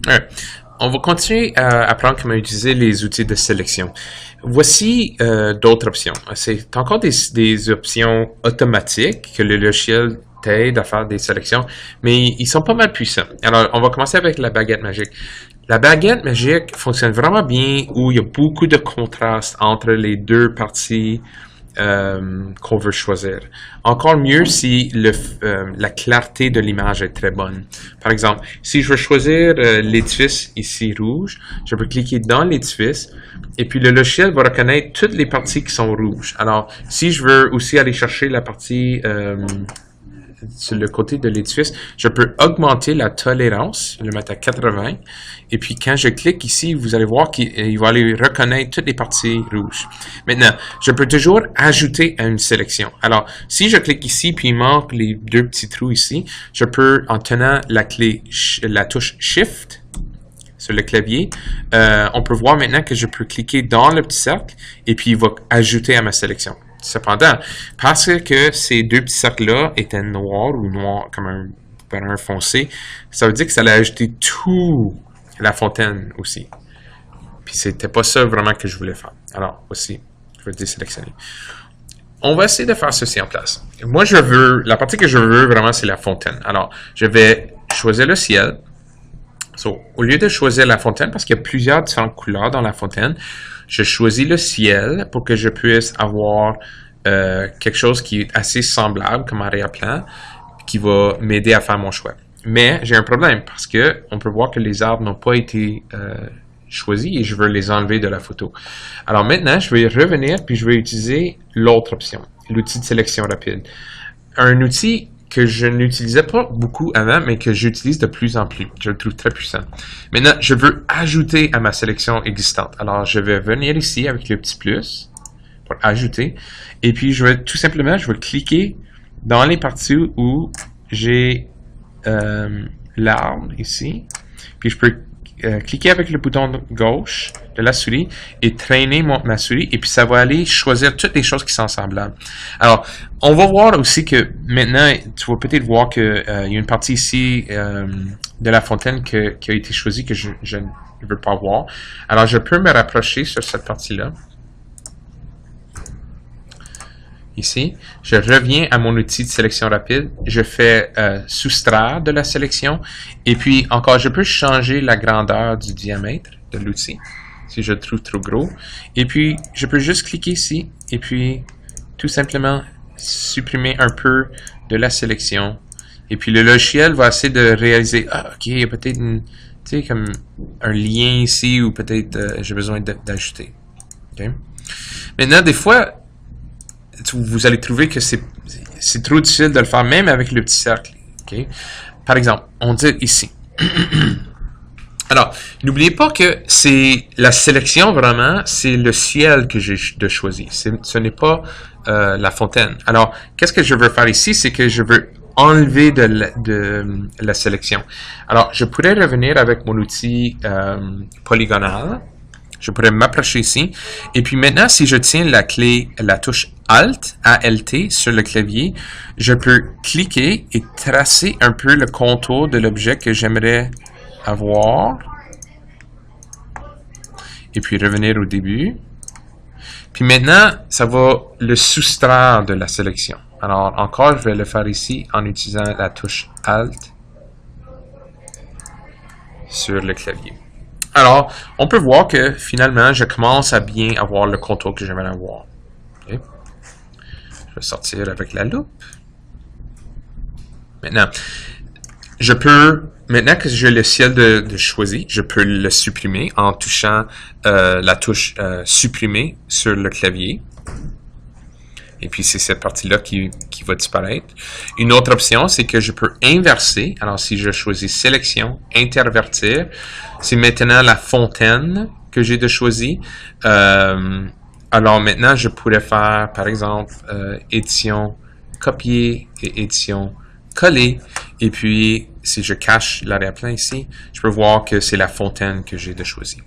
Ouais. On va continuer à apprendre comment utiliser les outils de sélection. Voici d'autres options. C'est encore des options automatiques que le logiciel t'aide à faire des sélections, mais ils sont pas mal puissants. Alors, on va commencer avec la baguette magique. La baguette magique fonctionne vraiment bien où il y a beaucoup de contraste entre les deux parties qu'on veut choisir. Encore mieux si la clarté de l'image est très bonne. Par exemple, si je veux choisir l'édifice ici rouge, je peux cliquer dans l'édifice et puis le logiciel va reconnaître toutes les parties qui sont rouges. Alors, si je veux aussi aller chercher la partie sur le côté de l'édifice, je peux augmenter la tolérance, le mettre à 80, et puis quand je clique ici, vous allez voir qu'il va aller reconnaître toutes les parties rouges. Maintenant, je peux toujours ajouter à une sélection. Alors, si je clique ici, puis il manque les deux petits trous ici, je peux, en tenant la touche Shift sur le clavier, on peut voir maintenant que je peux cliquer dans le petit cercle, et puis il va ajouter à ma sélection. Cependant, parce que ces deux petits cercles-là étaient noirs ou noirs comme un brun foncé, ça veut dire que ça allait ajouter tout la fontaine aussi. Puis c'était pas ça vraiment que je voulais faire. Alors, voici, je vais désélectionner. On va essayer de faire ceci en place. Moi, la partie que je veux vraiment, c'est la fontaine. Alors, je vais choisir le ciel. So, au lieu de choisir la fontaine, parce qu'il y a plusieurs différentes couleurs dans la fontaine, je choisis le ciel pour que je puisse avoir quelque chose qui est assez semblable comme arrière-plan, qui va m'aider à faire mon choix. Mais j'ai un problème parce que on peut voir que les arbres n'ont pas été choisis et je veux les enlever de la photo. Alors maintenant, je vais revenir puis je vais utiliser l'autre option, l'outil de sélection rapide. Un outil que je n'utilisais pas beaucoup avant, mais que j'utilise de plus en plus. Je le trouve très puissant. Maintenant, je veux ajouter à ma sélection existante. Alors, je vais venir ici avec le petit plus pour ajouter. Et puis, je vais cliquer dans les parties où j'ai l'arbre ici. Puis, je peux cliquer avec le bouton gauche de la souris et traîner ma souris et puis ça va aller choisir toutes les choses qui sont semblables. Alors, on va voir aussi que maintenant, tu vas peut-être voir que il y a une partie ici de la fontaine qui a été choisie que je ne veux pas voir. Alors, je peux me rapprocher sur cette partie-là. Ici, je reviens à mon outil de sélection rapide, je fais soustraire de la sélection et puis encore, je peux changer la grandeur du diamètre de l'outil si je le trouve trop gros et puis je peux juste cliquer ici et puis tout simplement supprimer un peu de la sélection et puis le logiciel va essayer de réaliser ok, il y a peut-être comme un lien ici ou peut-être j'ai besoin d'ajouter. Okay? Maintenant, des fois, vous allez trouver que c'est trop difficile de le faire, même avec le petit cercle. Okay? Par exemple, on dit ici. Alors, n'oubliez pas que c'est la sélection vraiment, c'est le ciel que j'ai de choisir. Ce n'est pas la fontaine. Alors, qu'est-ce que je veux faire ici? C'est que je veux enlever de la sélection. Alors, je pourrais revenir avec mon outil polygonal. Je pourrais m'approcher ici. Et puis maintenant, si je tiens la touche Alt, ALT, sur le clavier, je peux cliquer et tracer un peu le contour de l'objet que j'aimerais avoir. Et puis revenir au début. Puis maintenant, ça va le soustraire de la sélection. Alors encore, je vais le faire ici en utilisant la touche Alt sur le clavier. Alors, on peut voir que finalement, je commence à bien avoir le contour que j'aimerais avoir. Okay. Je vais sortir avec la loupe. Maintenant, maintenant que j'ai le ciel de choisi, je peux le supprimer en touchant la touche supprimer sur le clavier. Et puis, c'est cette partie-là qui va disparaître. Une autre option, c'est que je peux inverser. Alors, si je choisis sélection, intervertir, c'est maintenant la fontaine que j'ai de choisir. Alors, maintenant, je pourrais faire, par exemple, édition copier et édition coller. Et puis, si je cache l'arrière-plan ici, je peux voir que c'est la fontaine que j'ai de choisir.